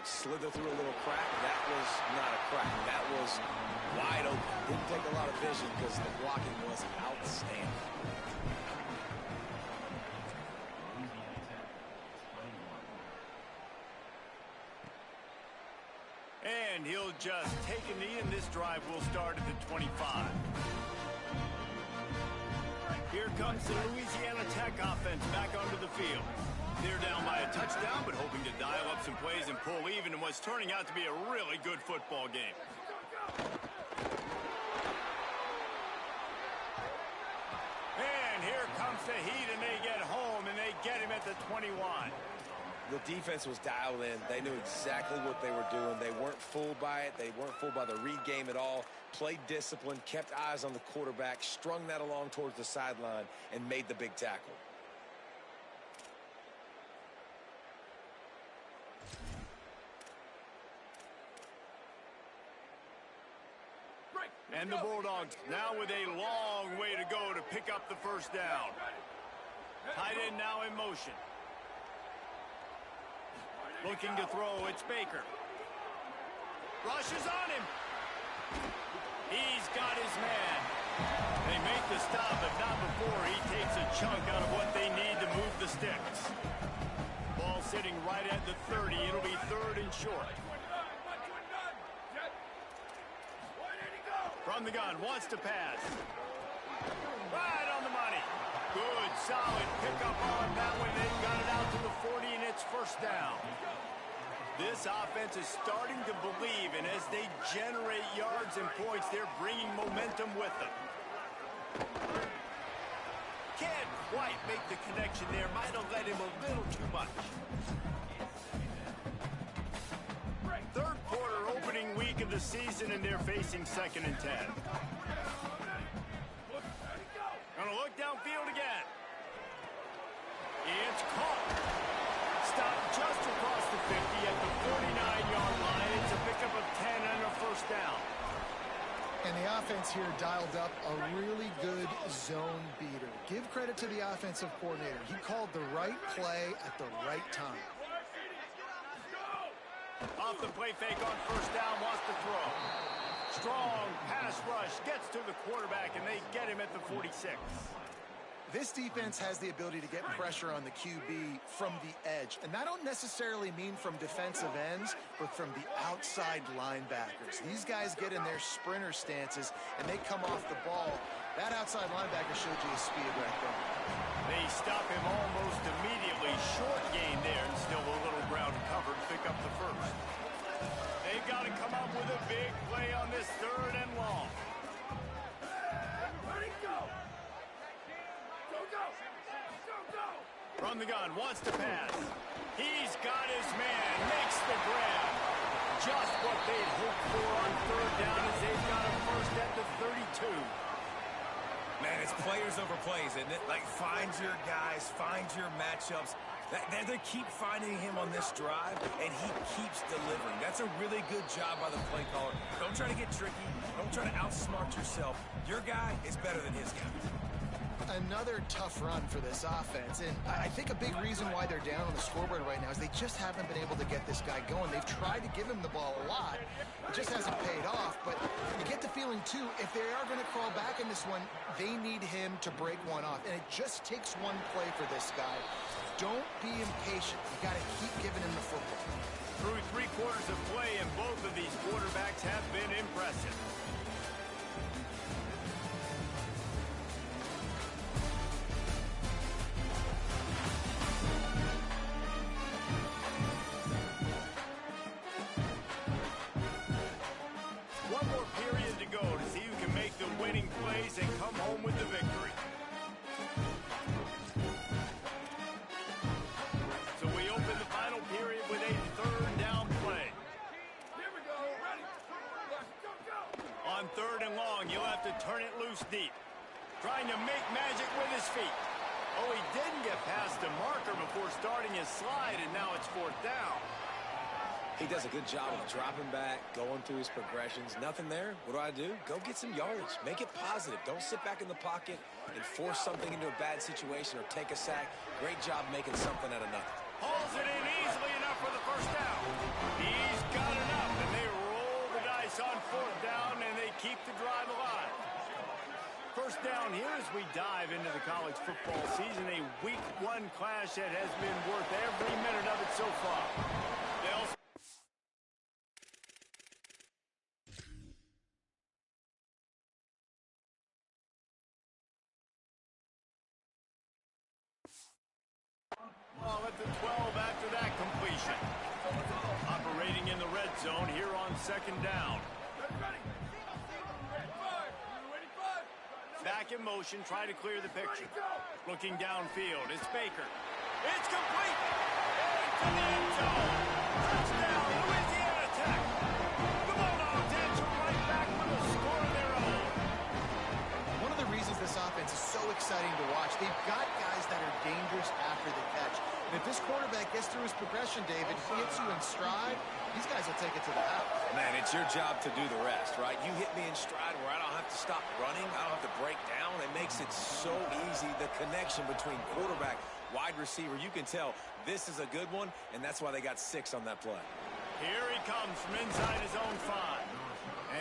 slither through a little crack. That was not a crack. That was wide open. Didn't take a lot of vision because the blocking was outstanding. And he'll just take a knee, and this drive will start at the 25. Here comes the Louisiana Tech offense back onto the field. They're down by a touchdown, but hoping to dial up some plays and pull even in what's turning out to be a really good football game. And here comes the heat, and they get home, and they get him at the 21. The defense was dialed in. They knew exactly what they were doing. They weren't fooled by it. They weren't fooled by the read game at all. Played discipline, kept eyes on the quarterback, strung that along towards the sideline, and made the big tackle. And the Bulldogs now with a long way to go to pick up the first down. Tight end now in motion. Looking to throw, it's Baker. Rushes on him. He's got his man. They make the stop, but not before he takes a chunk out of what they need to move the sticks. Ball sitting right at the 30. It'll be third and short. From the gun, wants to pass. Right on the money. Good, solid pickup on that one. They've got it out to the 40, and it's first down. This offense is starting to believe, and as they generate yards and points, they're bringing momentum with them. Can't quite make the connection there. Might have led him a little too much. Third quarter, opening week of the season, and they're facing 2nd and 10. Gonna look downfield again. It's caught. Stopped just across the 50 at the 49-yard line. It's a pickup of 10 and a first down. And the offense here dialed up a really good zone beater. Give credit to the offensive coordinator. He called the right play at the right time. Off the play fake on first down, wants to throw. Strong pass rush, gets to the quarterback, and they get him at the 46. This defense has the ability to get pressure on the QB from the edge. And I don't necessarily mean from defensive ends, but from the outside linebackers. These guys get in their sprinter stances, and they come off the ball. That outside linebacker showed you his speed right there. They stop him almost immediately. Short gain there, and still a little ground covered. Pick up the first. They've got to come up with a big play on this third and long. From the gun, wants to pass. He's got his man, makes the grab. Just what they'd hoped for on third down as they've got him first at the 32. Man, it's players over plays, isn't it? Like, find your guys, find your matchups. They keep finding him on this drive, and he keeps delivering. That's a really good job by the play caller. Don't try to get tricky. Don't try to outsmart yourself. Your guy is better than his guy. Another tough run for this offense, and I think a big reason why they're down on the scoreboard right now is they just haven't been able to get this guy going. They've tried to give him the ball a lot. It just hasn't paid off, but you get the feeling, too, if they are going to crawl back in this one, they need him to break one off, and it just takes one play for this guy. Don't be impatient. You got to keep giving him the football. Through 3 quarters of play, and both of these quarterbacks have been impressive. One more period to go to see who can make the winning plays and come home with the victory. So we open the final period with a third down play. Here we go. Ready. Go, go. On third and long, you'll have to turn it loose deep. Trying to make magic with his feet. Oh, he didn't get past the marker before starting his slide, and now it's fourth down. He does a good job of dropping back, going through his progressions. Nothing there. What do? Go get some yardage. Make it positive. Don't sit back in the pocket and force something into a bad situation or take a sack. Great job making something out of nothing. Hauls it in easily enough for the first down. He's got enough, and they roll the dice on fourth down, and they keep the drive alive. First down here as we dive into the college football season, a week 1 clash that has been worth every minute of it so far. They'll at the 12 after that completion. Operating in the red zone here on second down. Back in motion, try to clear the picture. Looking downfield, it's Baker. It's complete. Into the end zone. Touchdown, Louisiana Tech. The Bulldogs answer right back with a score of their own. One of the reasons this offense is so exciting to watch, they've got guys that are dangerous after the catch. And if this quarterback gets through his progression, David, he hits you in stride, these guys will take it to the house. Man, it's your job to do the rest, right? You hit me in stride where I don't have to stop running. I don't have to break down. It makes it so easy. The connection between quarterback, wide receiver, you can tell this is a good one, and that's why they got 6 on that play. Here he comes from inside his own 5.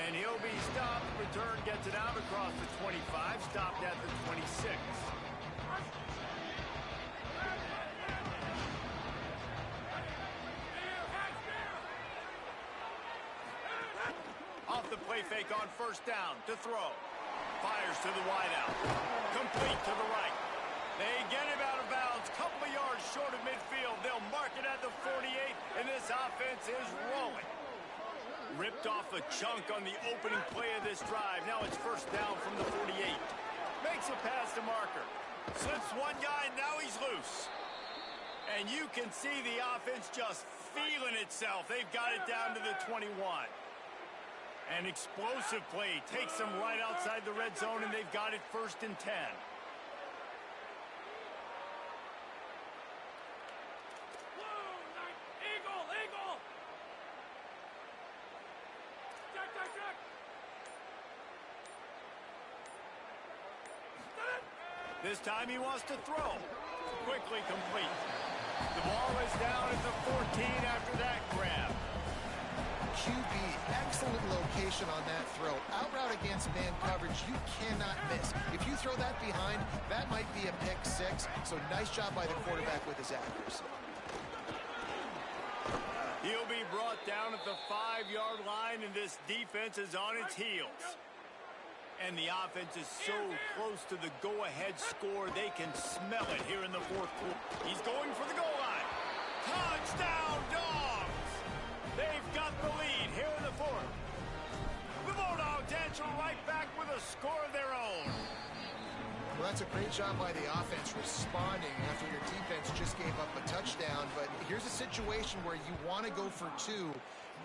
And he'll be stopped. Return gets it out across the 25, stopped at the 26. Off the play fake on first down to throw. Fires to the wideout. Complete to the right. They get him out of bounds. Couple of yards short of midfield. They'll mark it at the 48, and this offense is rolling. Ripped off a chunk on the opening play of this drive. Now it's first down from the 48. Makes a pass to Marker. Slips one guy, now he's loose. And you can see the offense just feeling itself. They've got it down to the 21. An explosive play takes them right outside the red zone, and they've got it first and 10. This time he wants to throw. Quickly complete. The ball is down at the 14 after that grab. QB, excellent location on that throw. Out route against man coverage, you cannot miss. If you throw that behind, that might be a pick 6. So nice job by the quarterback with his accuracy. He'll be brought down at the 5-yard line, and this defense is on its heels. And the offense is so close to the go-ahead score, they can smell it here in the fourth quarter. He's going for the goal line. Touchdown, Dogs! They've got the lead here in the fourth. The Bulldogs answer right back with a score of their own. Well, that's a great job by the offense responding after your defense just gave up a touchdown. But here's a situation where you want to go for 2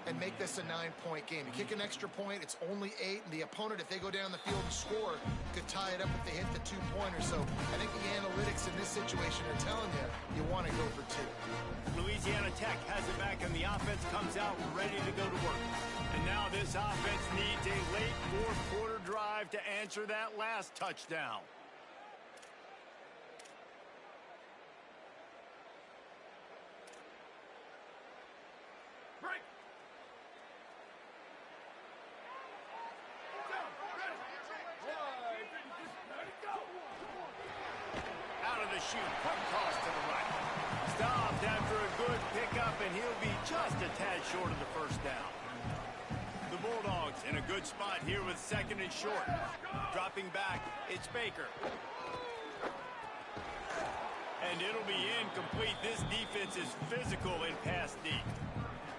and make this a 9-point game. You kick an extra point, it's only 8, and the opponent, if they go down the field and score, could tie it up if they hit the 2-pointer. So I think the analytics in this situation are telling you, you want to go for 2. Louisiana Tech has it back, and the offense comes out ready to go to work. And now this offense needs a late fourth-quarter drive to answer that last touchdown. Shoot, quick toss to the right. Stopped after a good pickup, and he'll be just a tad short of the first down. The Bulldogs in a good spot here with 2nd and short. Dropping back, it's Baker. And it'll be incomplete. This defense is physical in pass deep.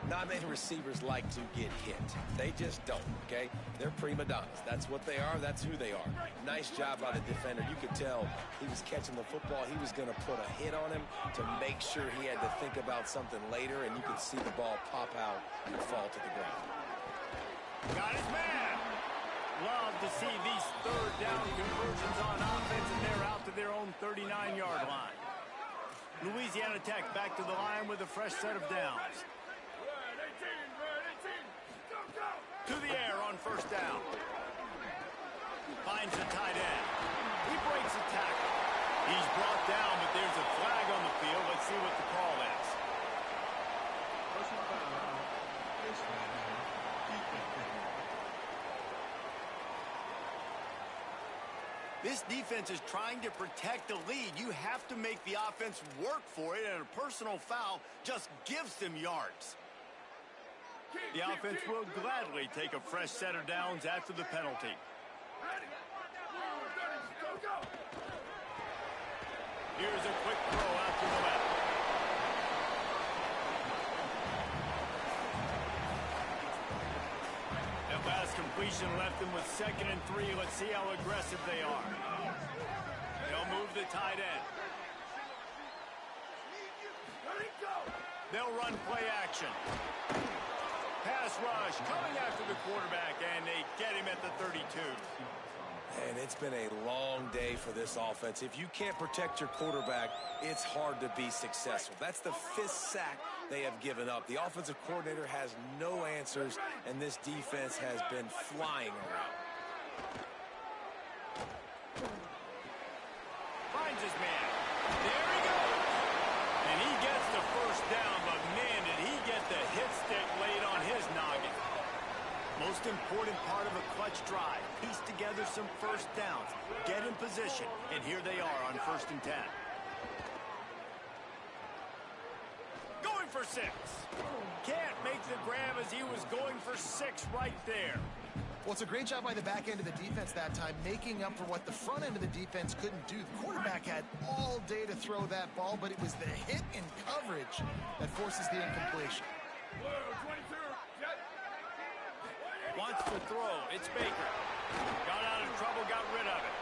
Not many receivers like to get hit. They just don't, okay? They're prima donnas. That's what they are. That's who they are. Nice job by the defender. You could tell he was catching the football. He was going to put a hit on him to make sure he had to think about something later, and you could see the ball pop out and fall to the ground. Got his man. Love to see these third down conversions on offense, and they're out to their own 39-yard line. Louisiana Tech back to the line with a fresh set of downs. To the air on first down. Finds the tight end. He breaks a tackle. He's brought down, but there's a flag on the field. Let's see what the call is. This defense is trying to protect the lead. You have to make the offense work for it, and a personal foul just gives them yards. The offense will gladly take a fresh set of downs after the penalty. Here's a quick throw out to the left. That last completion left them with 2nd and 3. Let's see how aggressive they are. They'll move the tight end. They'll run play action. Pass rush coming after the quarterback, and they get him at the 32. And it's been a long day for this offense. If you can't protect your quarterback, it's hard to be successful. That's the 5th sack they have given up. The offensive coordinator has no answers, and this defense has been flying around. Finds his man. There he goes. And he gets the first down, but man, did he get the hit stick laid on his noggin. Most important part of a clutch drive. Piece together some first downs. Get in position. And here they are on 1st and 10. Going for 6. Can't make the grab as he was going for 6 right there. Well, it's a great job by the back end of the defense that time, making up for what the front end of the defense couldn't do. The quarterback had all day to throw that ball, but it was the hit in coverage that forces the incompletion. Wants to throw. It's Baker. Got out of trouble, got rid of it.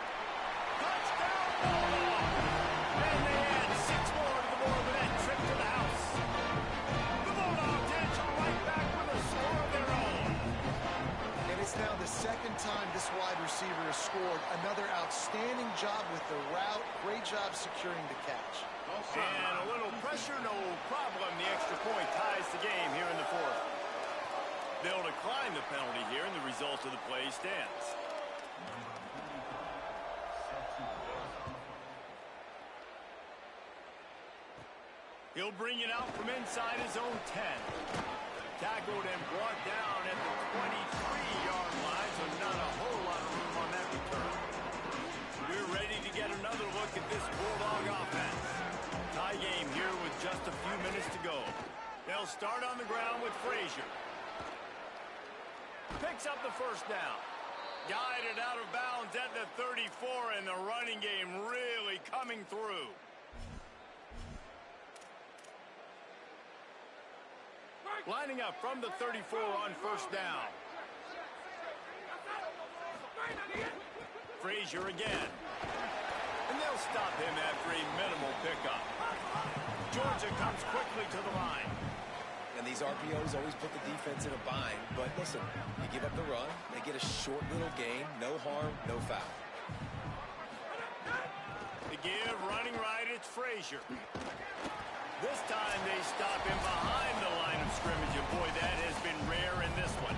Touchdown, Bulldog! And they add 6 more to the board with that trip to the house. The Bulldogs answer right back with a score of their own. And it's now the 2nd time this wide receiver has scored. Another outstanding job with the route. Great job securing the catch. And a little pressure, no problem. The extra point ties the game here in the 4th. They'll decline the penalty here, and the result of the play stands. He'll bring it out from inside his own 10. Tackled and brought down at the 23-yard line, so not a whole lot of room on that return. We're ready to get another look at this Bulldog offense. Tie game here with just a few minutes to go. They'll start on the ground with Frazier. Picks up the first down. Guided out of bounds at the 34, and the running game really coming through. Lining up from the 34 on first down. Frazier again. And they'll stop him after a minimal pickup. Georgia comes quickly to the line. And these RPOs always put the defense in a bind. But listen, you give up the run, they get a short little gain, no harm, no foul. The give, running right, it's Frazier. This time they stop him behind the line of scrimmage, and boy, that has been rare in this one.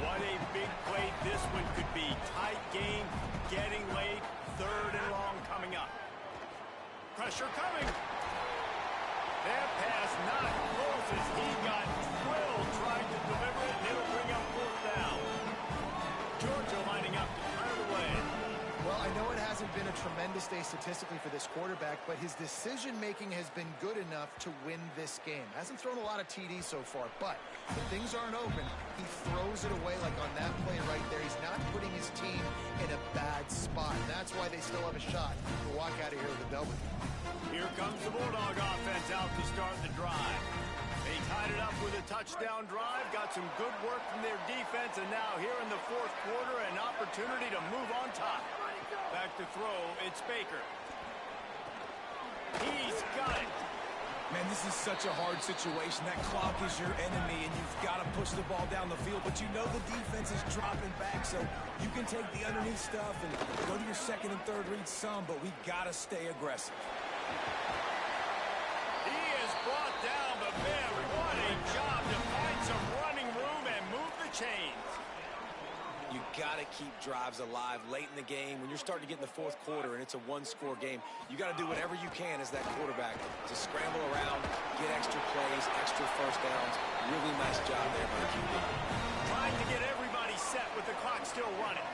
What a big play this one could be. Tight game, getting late, 3rd and long coming up. Pressure coming. That pass not close as he got drilled trying to deliver it, and it'll bring up 4th down. Georgia lining up to clear the way. Well, I know it hasn't been a tremendous day statistically for this quarterback, but his decision-making has been good enough to win this game. Hasn't thrown a lot of TDs so far, but when things aren't open, he throws it away like on that play right there. He's not putting his team in a bad spot. That's why they still have a shot to walk out of here with a W. Here comes the Bulldog offense out to start the drive. They tied it up with a touchdown drive, got some good work from their defense, and now here in the 4th quarter, an opportunity to move on top. Back to throw, it's Baker. He's got it. Man, this is such a hard situation. That clock is your enemy, and you've got to push the ball down the field. But you know the defense is dropping back, so you can take the underneath stuff and go to your 2nd and 3rd read some, but we got to stay aggressive. He is brought down, but man, what a job to find some running room and move the chains. You got to keep drives alive late in the game. When you're starting to get in the 4th quarter and it's a 1-score game, you got to do whatever you can as that quarterback to scramble around, get extra plays, extra first downs. Really nice job there by the QB. Trying to get everybody set with the clock still running.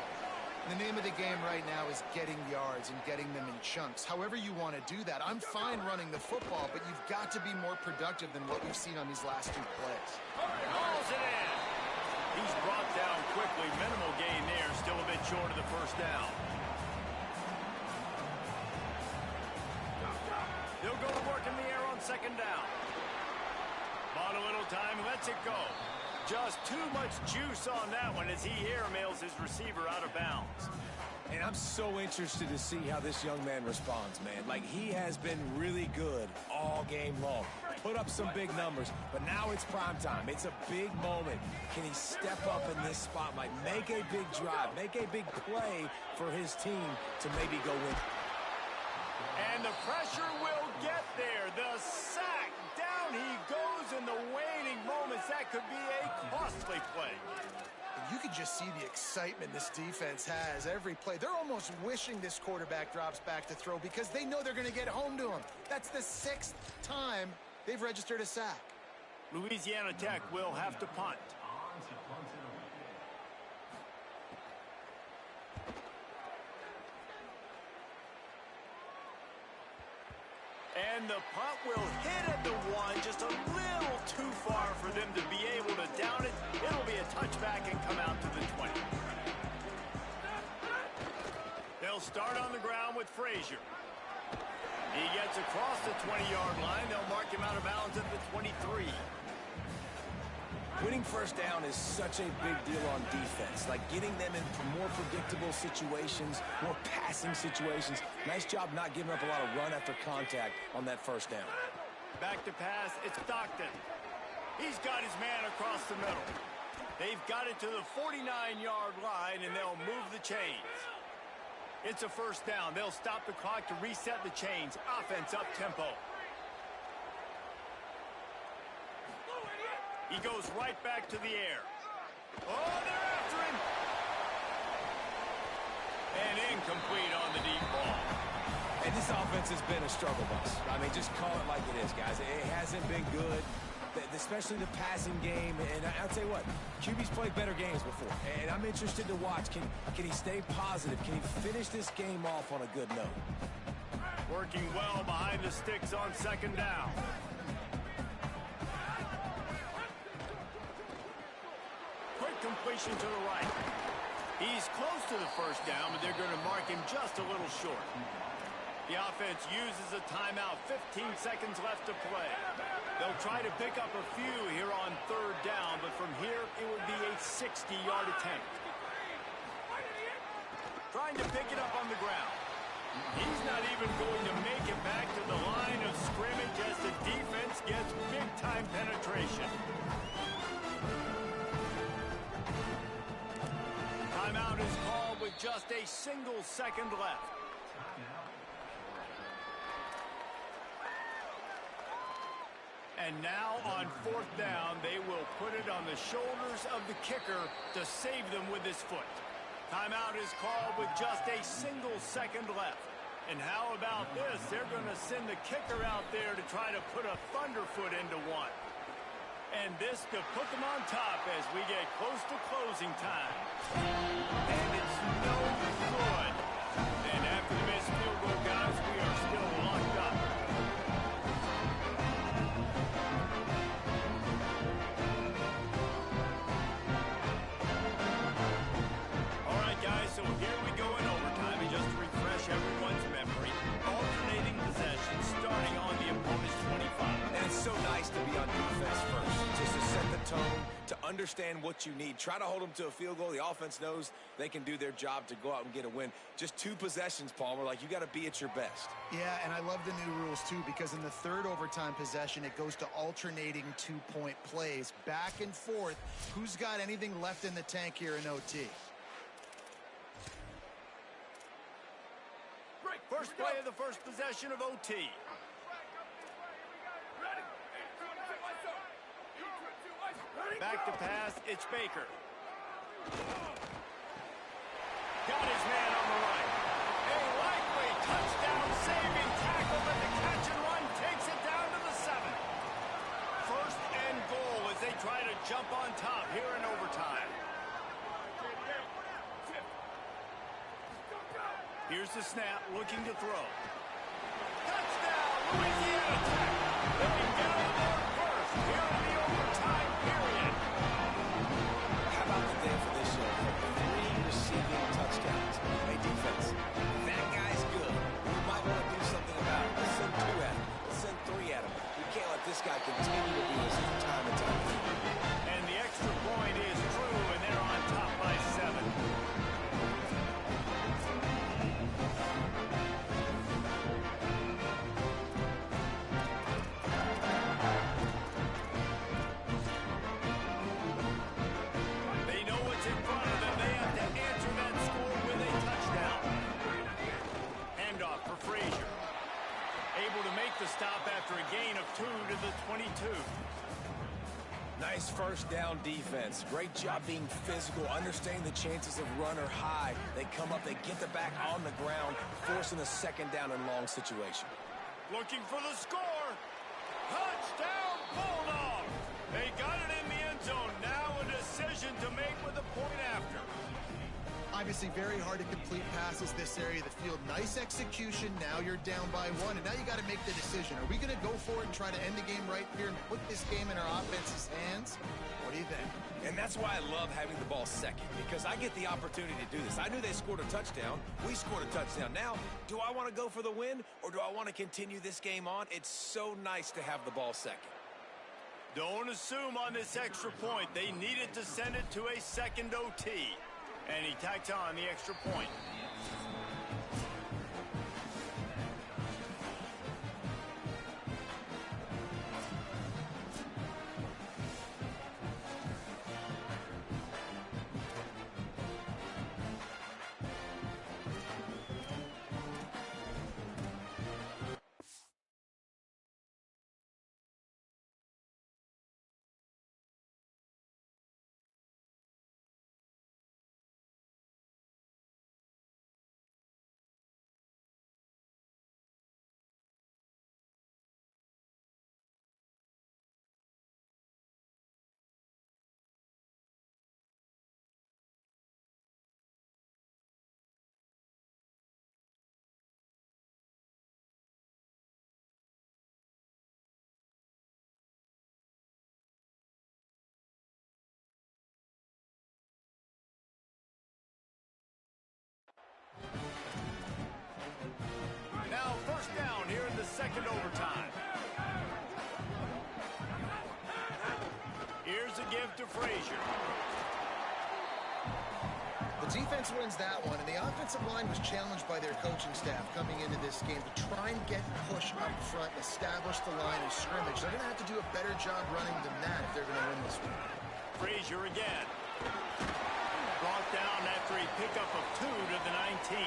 The name of the game right now is getting yards and getting them in chunks. However you want to do that. I'm fine running the football, but you've got to be more productive than what we've seen on these last 2 plays. Hauls it in. He's brought down quickly. Minimal gain there. Still a bit short of the first down. They'll go to work in the air on 2nd down. Bought a little time, lets it go. Just too much juice on that one as he airmails his receiver out of bounds. And I'm so interested to see how this young man responds, man. Like, he has been really good all game long. Put up some big numbers, but now it's prime time. It's a big moment. Can he step up in this spotlight, make a big drive, make a big play for his team to maybe go win? And the pressure will get there. The sack. Down he goes in the waning moments. That could be a costly play. You can just see the excitement this defense has every play. They're almost wishing this quarterback drops back to throw because they know they're going to get home to him. That's the 6th time they've registered a sack. Louisiana Tech will have to punt. And the punt will hit at the 1, just a little too far for them to be able to down it. It'll be a touchback and come out to the 20. They'll start on the ground with Frazier. He gets across the 20-yard line. They'll mark him out of bounds at the 23. Winning first down is such a big deal on defense, like getting them in more predictable situations, more passing situations. Nice job not giving up a lot of run after contact on that first down. Back to pass, it's Stockton. He's got his man across the middle. They've got it to the 49-yard line, and they'll move the chains. It's a first down. They'll stop the clock to reset the chains. Offense up tempo. He goes right back to the air. Oh, they're after him. And incomplete on the deep ball. And this offense has been a struggle bus. I mean, just call it like it is, guys. It hasn't been good, especially the passing game. And I'll tell you what, QB's played better games before. And I'm interested to watch. Can he stay positive? Can he finish this game off on a good note? Working well behind the sticks on second down. Quick completion to the right. He's close to the first down, but they're going to mark him just a little short. The offense uses a timeout. 15 seconds left to play. They'll try to pick up a few here on third down, but from here it would be a 60-yard attempt. Trying to pick it up on the ground. He's not even going to make it back to the line of scrimmage as the defense gets big-time penetration. Timeout is called with just a single second left. And now on fourth down, they will put it on the shoulders of the kicker to save them with his foot. Timeout is called with just a single second left. And how about this? They're going to send the kicker out there to try to put a thunderfoot into one. And this to put them on top as we get close to closing time. And it's no good. And after the missed field goal, guys, we are still locked up. All right, guys, so here we go in overtime. And just to refresh everyone's memory, alternating possession starting on the opponent's 25. And it's so nice to be on defense first, just to set the tone, to understand what you need. Try to hold them to a field goal. The offense knows they can do their job to go out and get a win. Just 2 possessions, Palmer. Like, you got to be at your best. Yeah, and I love the new rules, too, because in the third overtime possession, it goes to alternating 2-point plays, back and forth. Who's got anything left in the tank here in OT? First play of the first possession of OT. Back to pass, it's Baker. Got his man on the right. A likely touchdown saving tackle, but the catch and run takes it down to the 7. First and goal as they try to jump on top here in overtime. Here's the snap, looking to throw. Touchdown, Louisiana Tech. They can get on the board first here in the overtime period. How about the day for this show? 3 receiving touchdowns. Hey, defense, that guy's good. You might want to do something about it. Let's send 2 at him. Let's send 3 at him. We can't let this guy continue to do this time and time again. And the extra point is true, and they're on top by 7. make the stop after a gain of 2 to the 22. Nice first down defense. Great job being physical, understanding the chances of run are high. They come up, they get the back on the ground, forcing a second down and long situation. Looking for the score. Touchdown, Bulldogs! They got it in the end zone. Now a decision to make with a point after. Obviously very hard to complete passes this area of the field. Nice execution. Now you're down by 1, and now you got to make the decision. Are we going to go for it and try to end the game right here and put this game in our offense's hands? What do you think? And that's why I love having the ball second, because I get the opportunity to do this. I knew they scored a touchdown. We scored a touchdown. Now, do I want to go for the win, or do I want to continue this game on? It's so nice to have the ball second. Don't assume on this extra point. They needed to send it to a second OT. And he tacks on the extra point. Now first down here in the second overtime. Here's a give to Frazier. The defense wins that one, and the offensive line was challenged by their coaching staff coming into this game to try and get push up front, establish the line of scrimmage. They're going to have to do a better job running than that if they're going to win this one. Frazier again. Brought down after a pickup of 2 to the 19.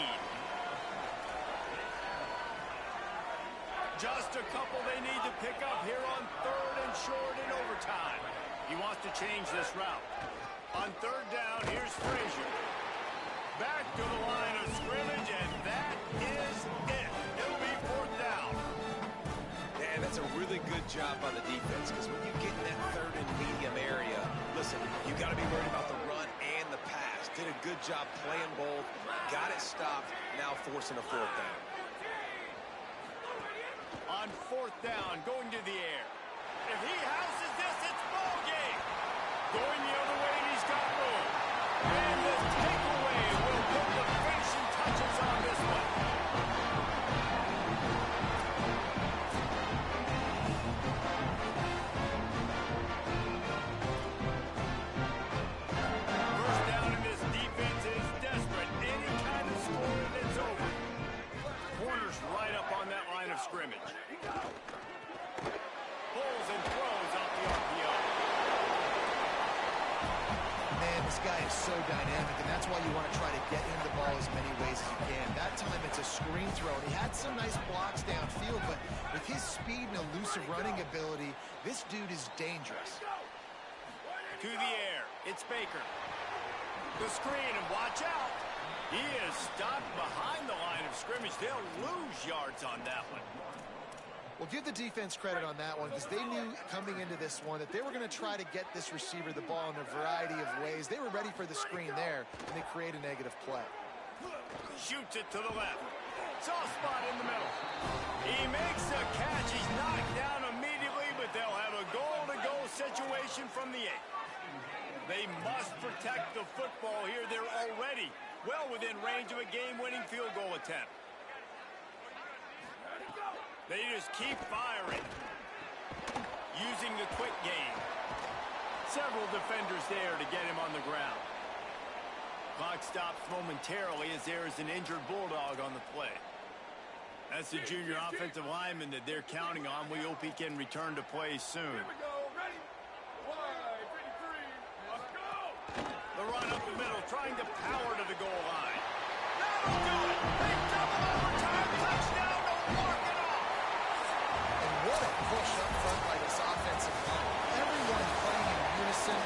Just a couple they need to pick up here on 3rd and short in overtime. He wants to change this route. On 3rd down, here's Frazier. Back to the line of scrimmage, and that is it. It'll be 4th down. And that's a really good job by the defense, because when you get in that 3rd and medium area, listen, you got to be worried about the run and the pass. Did a good job playing both, got it stopped, now forcing a 4th down. On 4th down, going to the air. If he houses this, it's ball game. Going the other way, and he's got room. And the takeaway will put the finishing touches on this one. First down, and this defense is desperate. Any kind of score, and it's over. Corners right up on that line of scrimmage. Pulls and throws off the RPO. Man, this guy is so dynamic, and that's why you want to try to get him the ball as many ways as you can. That time it's a screen throw, and he had some nice blocks downfield, but with his speed and elusive running ability, this dude is dangerous. To the air, it's Baker. The screen, and watch out. He is stopped behind the line of scrimmage. They'll lose yards on that one. Well, give the defense credit on that one, because they knew coming into this one that they were going to try to get this receiver the ball in a variety of ways. They were ready for the screen there, and they create a negative play. Shoots it to the left. Soft spot in the middle. He makes the catch. He's knocked down immediately, but they'll have a goal-to-goal situation from the 8. They must protect the football here. They're already well within range of a game-winning field goal attempt. They just keep firing. Using the quick game. Several defenders there to get him on the ground. Clock stops momentarily as there is an injured Bulldog on the play. That's the junior offensive lineman that they're counting on. We hope he can return to play soon. Here we go. Ready? 5, 53. Let's go. The run up the middle, trying to power to the goal line. That'll do it. They double overtime. Touchdown to walk it off. push up front by this offensive line. Everyone playing in unison,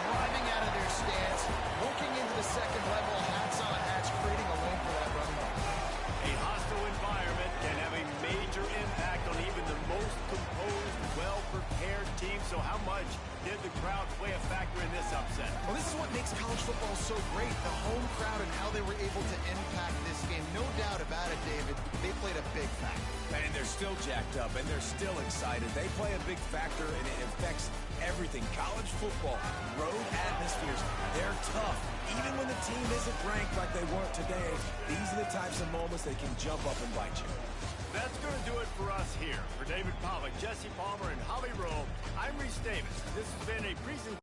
driving out of their stance, working into the second level, hats on hats, creating a lane for that running back. A hostile environment can have a major impact on even the most composed, well-prepared team. So how much did the crowd play a factor in this upset? Well, this is what makes college football so great, the home crowd and how they were able to impact this game. No doubt about it, David. They played a big factor. And they're still jacked up, and they're still excited. They play a big factor, and it affects everything. College football, road atmospheres, they're tough. Even when the team isn't ranked like they weren't today, these are the types of moments they can jump up and bite you. That's going to do it for us here. For David Pollack, Jesse Palmer, and Holly Rowe, I'm Reese Davis. This has been a presentation